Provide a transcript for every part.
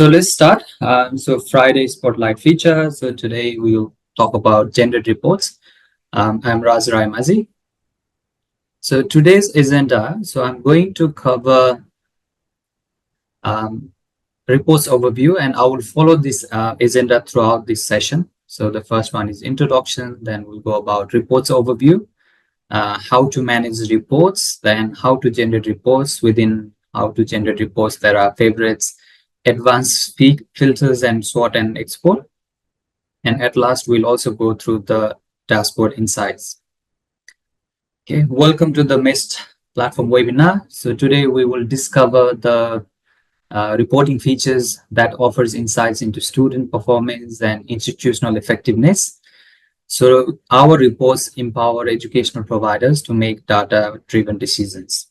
So let's start. So Friday Spotlight feature. So today we'll talk about gendered reports. I'm Raz Mazi. So today's agenda. So I'm going to cover reports overview, and I will follow this agenda throughout this session. So the first one is introduction. Then we'll go about reports overview, how to manage reports, then how to generate reports. Within how to generate reports, there are favorites, advanced filters, and sort and export. And at last, we'll also go through the dashboard insights. Okay, welcome to the MEST platform webinar. So today we will discover the reporting features that offers insights into student performance and institutional effectiveness. So our reports empower educational providers to make data-driven decisions.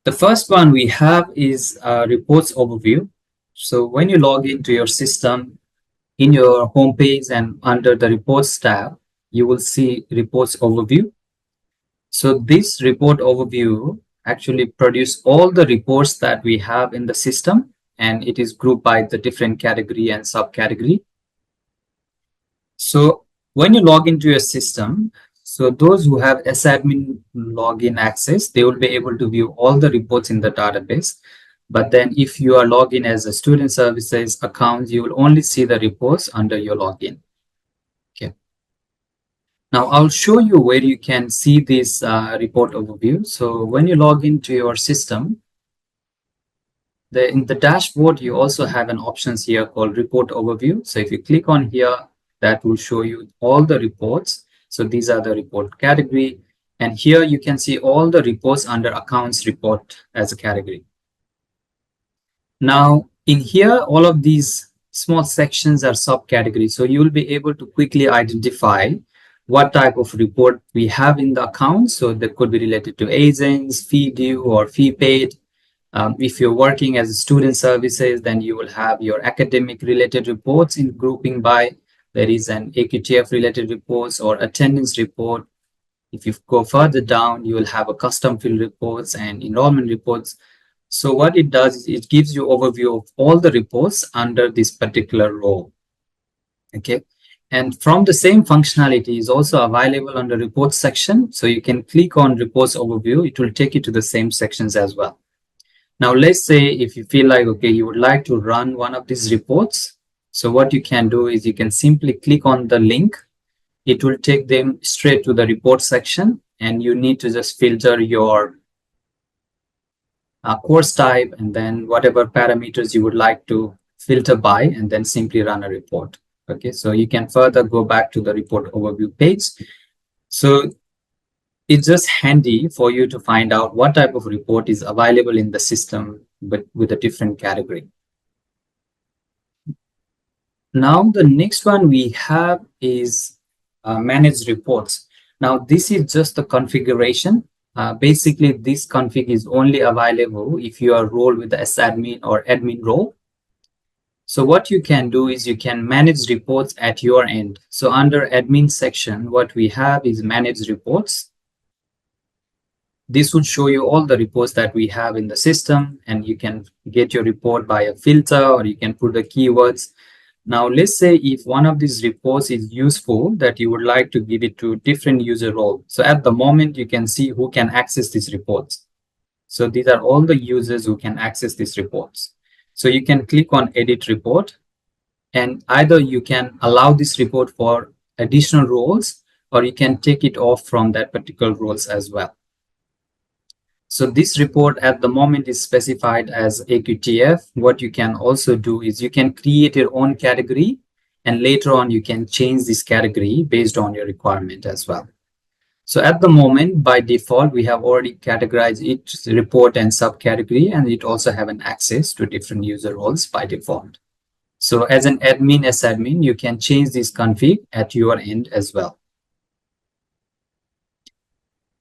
The first one we have is reports overview. So when you log into your system, in your homepage and under the reports tab, you will see reports overview. So this report overview actually produce all the reports that we have in the system, and it is grouped by the different category and subcategory. So when you log into your system, so those who have SAdmin login access, they will be able to view all the reports in the database. But then if you are logged in as a student services account, you will only see the reports under your login. Okay. Now I'll show you where you can see this report overview. So when you log into your system, in the dashboard, you also have an options here called report overview. So if you click on here, that will show you all the reports. So these are the report category. And here you can see all the reports under accounts report as a category. Now in here, all of these small sections are subcategories. So you will be able to quickly identify what type of report we have in the account. So that could be related to agents, fee due or fee paid. If you're working as a student services, then you will have your academic related reports in grouping by. There is an AQTF related reports or attendance report. If you go further down, you will have a custom field reports and enrollment reports. So what it does is it gives you overview of all the reports under this particular row. Okay. And from the same functionality is also available on the reports section. So you can click on reports overview. It will take you to the same sections as well. Now, let's say if you feel like, okay, you would like to run one of these reports. So what you can do is you can simply click on the link. It will take them straight to the report section, and you need to just filter your course type and then whatever parameters you would like to filter by, and then simply run a report. Okay, so you can further go back to the report overview page. So it's just handy for you to find out what type of report is available in the system, but with a different category. Now, the next one we have is manage reports. Now, this is just the configuration. Basically, this config is only available if you are rolled with the SAdmin or admin role. So what you can do is you can manage reports at your end. So under admin section, what we have is manage reports. This would show you all the reports that we have in the system, and you can get your report by a filter, or you can put the keywords. Now, let's say if one of these reports is useful that you would like to give it to different user role. So at the moment, you can see who can access these reports. So these are all the users who can access these reports. So you can click on edit report, and either you can allow this report for additional roles, or you can take it off from that particular roles as well. So this report at the moment is specified as AQTF. What you can also do is you can create your own category, and later on you can change this category based on your requirement as well. So at the moment, by default, we have already categorized each report and subcategory, and it also have an access to different user roles by default. So as an admin, SAdmin, you can change this config at your end as well.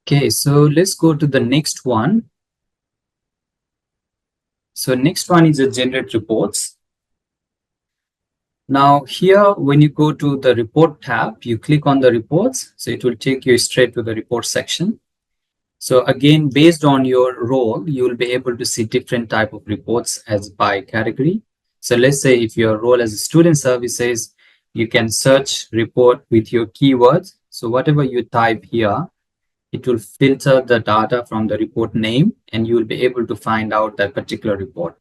Okay, so let's go to the next one. So next one is the generate reports. Now here, when you go to the report tab, you click on the reports. So it will take you straight to the report section. So again, based on your role, you will be able to see different type of reports as by category. So let's say if your role as a student services, you can search report with your keywords. So whatever you type here, it will filter the data from the report name and you will be able to find out that particular report.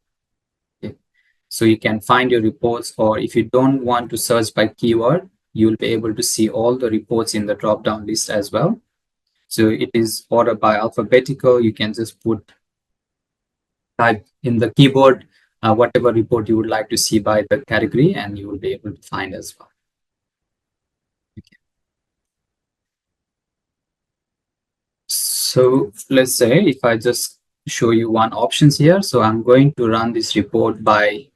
Okay. So you can find your reports, or if you don't want to search by keyword, you will be able to see all the reports in the drop-down list as well. So it is ordered by alphabetical. You can just type in the keyboard whatever report you would like to see by the category, and you will be able to find as well. Okay. So let's say if I just show you one options here. So I'm going to run this report by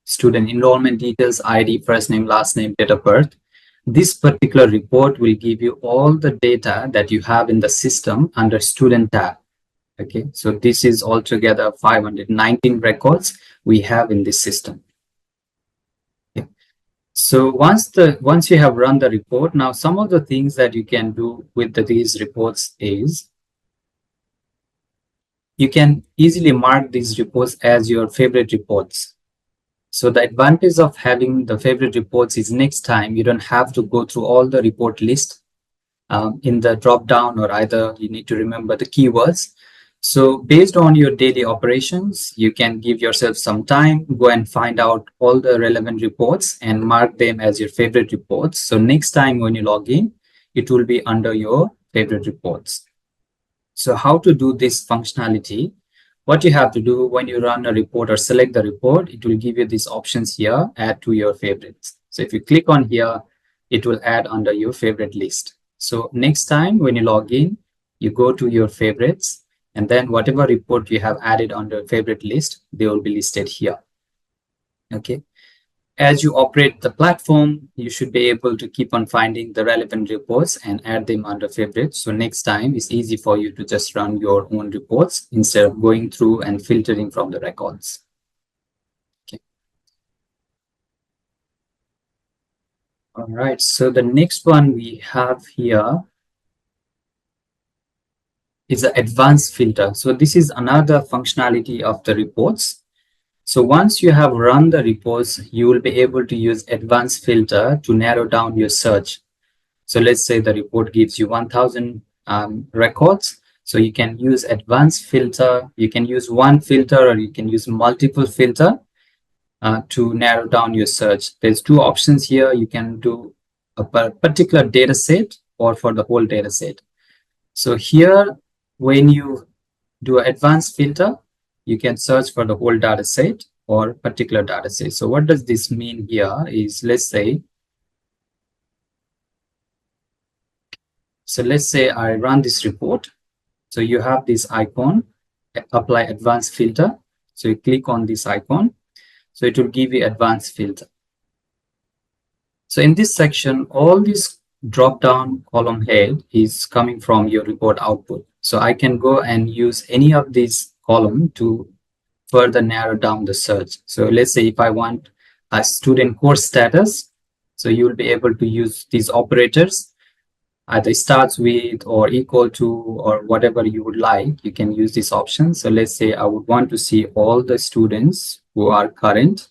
student enrollment details, ID, first name, last name, date of birth. This particular report will give you all the data that you have in the system under student tab. Okay, so this is altogether 519 records we have in this system. Okay. So once you have run the report, now some of the things that you can do with these reports is you can easily mark these reports as your favorite reports. So the advantage of having the favorite reports is next time you don't have to go through all the report list in the drop down, or either you need to remember the keywords. So based on your daily operations, you can give yourself some time, go and find out all the relevant reports and mark them as your favorite reports. So next time when you log in, it will be under your favorite reports. So how to do this functionality? What you have to do when you run a report or select the report, it will give you these options here, add to your favorites. So if you click on here, it will add under your favorite list. So next time when you log in, you go to your favorites, and then whatever report you have added under favorite list, they will be listed here. Okay. As you operate the platform, you should be able to keep on finding the relevant reports and add them under favorites. So next time it's easy for you to just run your own reports instead of going through and filtering from the records. Okay. All right. So the next one we have here is the advanced filter. So this is another functionality of the reports. So once you have run the reports, you will be able to use advanced filter to narrow down your search. So let's say the report gives you 1000 records. So you can use advanced filter. You can use one filter or you can use multiple filter to narrow down your search. There's two options here. You can do a particular data set or for the whole data set. So here, when you do an advanced filter, you can search for the whole data set or particular data set. So what does this mean here is, let's say I run this report. So you have this icon, apply advanced filter. So you click on this icon. So it will give you advanced filter. So in this section, all this drop down column head is coming from your report output. So I can go and use any of these column to further narrow down the search. So let's say if I want a student course status, so you will be able to use these operators, either starts with or equal to or whatever you would like. You can use this option. So let's say I would want to see all the students who are current.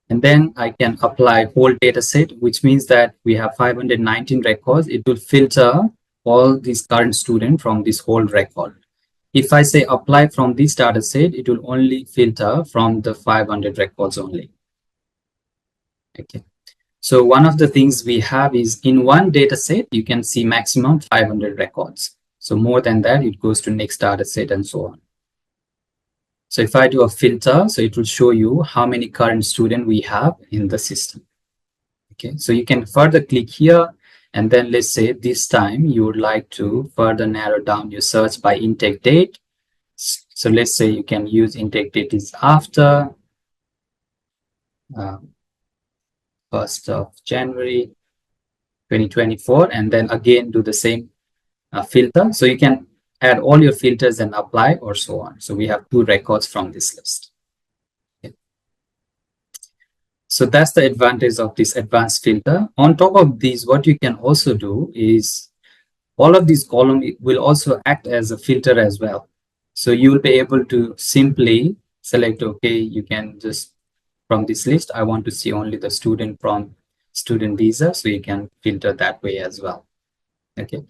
And then I can apply whole data set, which means that we have 519 records. It will filter all these current students from this whole record. If I say apply from this data set, it will only filter from the 500 records only. Okay. So one of the things we have is in one data set, you can see maximum 500 records. So more than that, it goes to next data set and so on. So if I do a filter, so it will show you how many current students we have in the system. Okay, so you can further click here, and then let's say this time you would like to further narrow down your search by intake date. So let's say you can use intake date is after 1st of January 2024, and then again do the same filter. So you can add all your filters and apply or so on. So we have 2 records from this list. Okay. So that's the advantage of this advanced filter. On top of these, what you can also do is All of these columns will also act as a filter as well. So you will be able to simply select, okay, you can just from this list, I want to see only the student from student visa. So you can filter that way as well. Okay.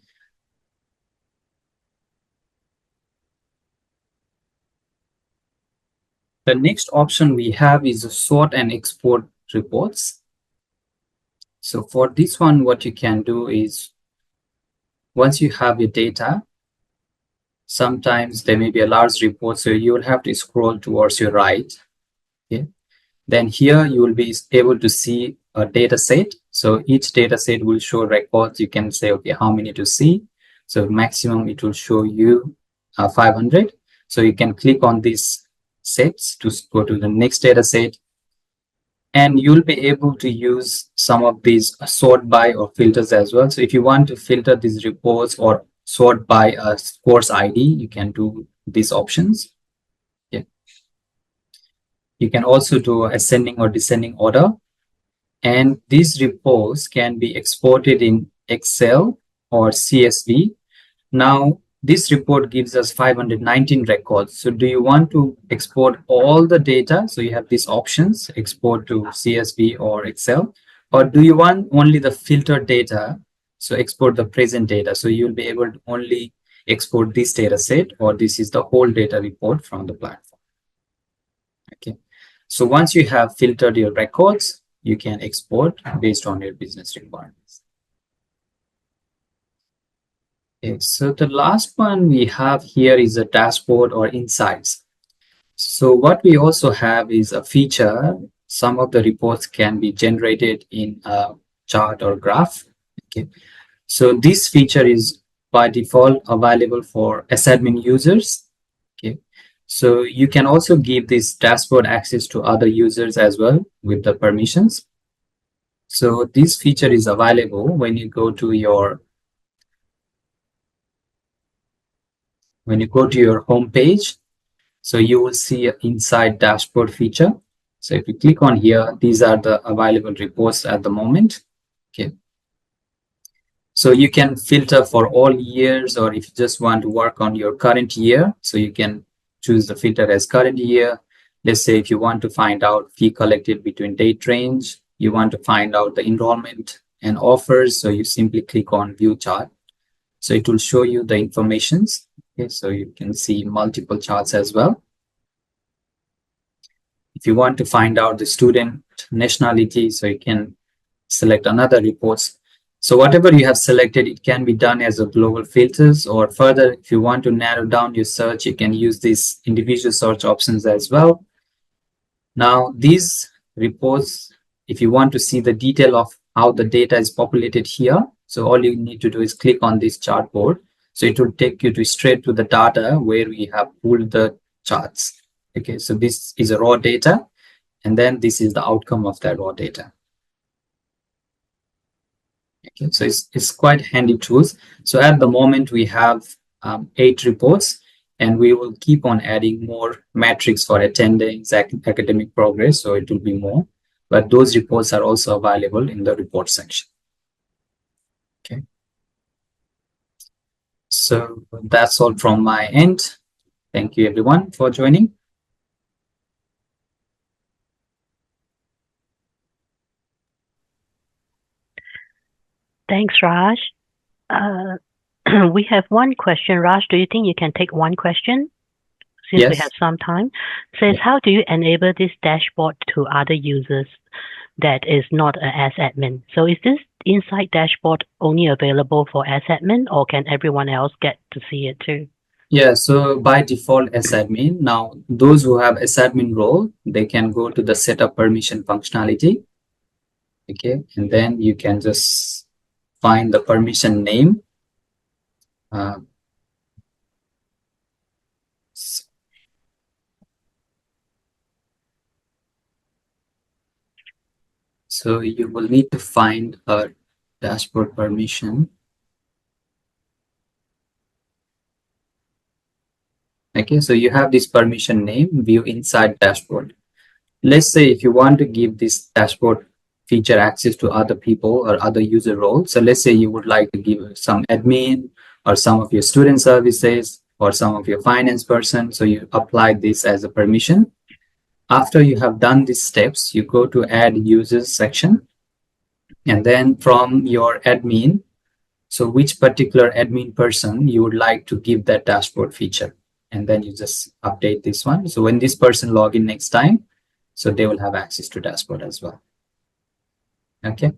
The next option we have is sort and export reports. So for this one, what you can do is once you have your data, sometimes there may be a large report, so you will have to scroll towards your right. Okay. Then here you will be able to see a data set. So each data set will show records. You can say, okay, how many to see. So maximum it will show you 500. So you can click on these sets to go to the next data set. And you'll be able to use some of these sort by or filters as well. So if you want to filter these reports or sort by a course ID, you can do these options. Yeah. You can also do ascending or descending order. And these reports can be exported in Excel or CSV. Now, this report gives us 519 records. So do you want to export all the data? So you have these options, export to CSV or Excel, or do you want only the filtered data? So export the present data. So you'll be able to only export this data set, or this is the whole data report from the platform. Okay. So once you have filtered your records, you can export based on your business requirements. Okay, so the last one we have here is a dashboard or insights. So what we also have is a feature. Some of the reports can be generated in a chart or graph. Okay. So this feature is by default available for SAdmin users. Okay. So you can also give this dashboard access to other users as well with the permissions. So this feature is available when you go to your home page. So you will see an inside dashboard feature. So if you click on here, these are the available reports at the moment. Okay. So you can filter for all years, or if you just want to work on your current year, so you can choose the filter as current year. Let's say if you want to find out fee collected between date range, you want to find out the enrollment and offers. So you simply click on view chart. So it will show you the informations. Okay, so you can see multiple charts as well. If you want to find out the student nationality, so you can select another reports. So whatever you have selected, it can be done as a global filters, or further, if you want to narrow down your search, you can use these individual search options as well. Now, these reports, if you want to see the detail of how the data is populated here, so all you need to do is click on this chart board. So it will take you to straight to the data where we have pulled the charts. Okay, so this is a raw data, and then this is the outcome of that raw data. Okay, so it's quite handy tools. So at the moment we have 8 reports, and we will keep on adding more metrics for attendance, academic progress. So it will be more, but those reports are also available in the report section. Okay. So that's all from my end. Thank you everyone for joining. Thanks, Raj. We have one question. Raj, do you think you can take one question? Since we Yes. have some time. Says, how do you enable this dashboard to other users that is not a admin? So is this inside dashboard only available for admin, or can everyone else get to see it too? Yeah, so by default admin. Now, those who have admin role, they can go to the setup permission functionality. Okay, and then you can just find the permission name. So you will need to find a dashboard permission. Okay, so you have this permission name, view inside dashboard. Let's say if you want to give this dashboard feature access to other people or other user roles. So let's say you would like to give some admin or some of your student services or some of your finance person. So you apply this as a permission. After you have done these steps, you go to add users section. And then from your admin, so which particular admin person you would like to give that dashboard feature. And then you just update this one. So when this person log in next time, so they will have access to dashboard as well. Okay.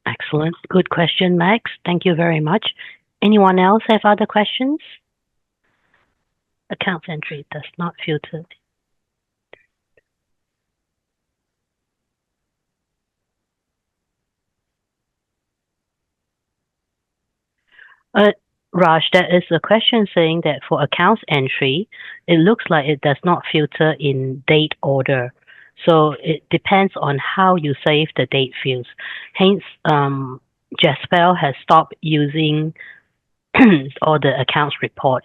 Excellent. Good question, Max. Thank you very much. Anyone else have other questions? Accounts entry does not filter. Raj, there is a question saying that for accounts entry, it looks like it does not filter in date order. So it depends on how you save the date fields. Hence, Jaspel has stopped using all the accounts report.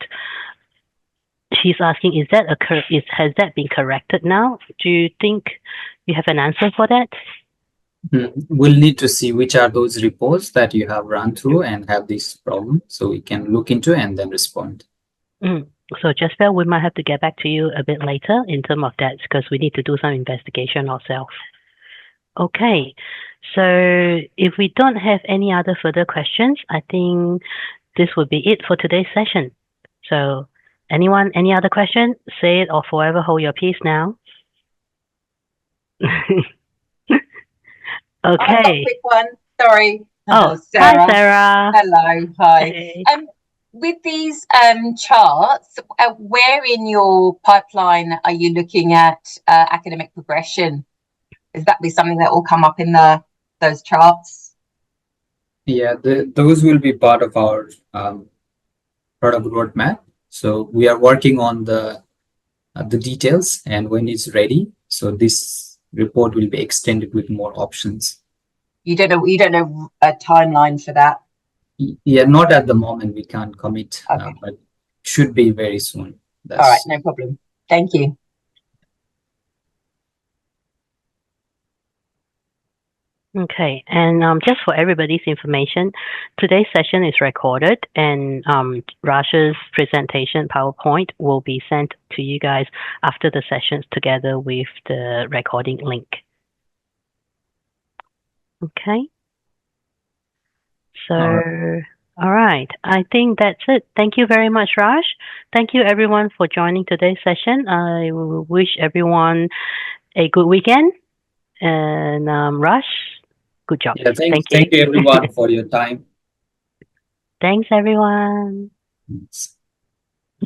She's asking, has that been corrected now? Do you think you have an answer for that? We'll need to see which are those reports that you have run through and have this problem, so we can look into and then respond. So Jaspel, we might have to get back to you a bit later in terms of that, because we need to do some investigation ourselves. Okay, so if we don't have any other further questions, I think this would be it for today's session. So anyone, any other question? Say it or forever hold your peace now. I've got Okay. a quick one. Sorry. Oh, Sarah. hi, Sarah. Hello. Hi. Hey. With these charts, where in your pipeline are you looking at academic progression? Is that be something that will come up in those charts? Yeah, those will be part of our product roadmap. So we are working on the details, and when it's ready, so this report will be extended with more options. You don't know a timeline for that? Yeah, not at the moment. We can't commit, Okay. but should be very soon. All right, no problem. Thank you. Okay, and just for everybody's information, today's session is recorded, and Raj's presentation PowerPoint will be sent to you guys after the sessions together with the recording link. Okay. So, all right. I think that's it. Thank you very much, Raj. Thank you, everyone, for joining today's session. I wish everyone a good weekend. And Raj, good job. Yeah, thank you everyone for your time. Thanks, everyone.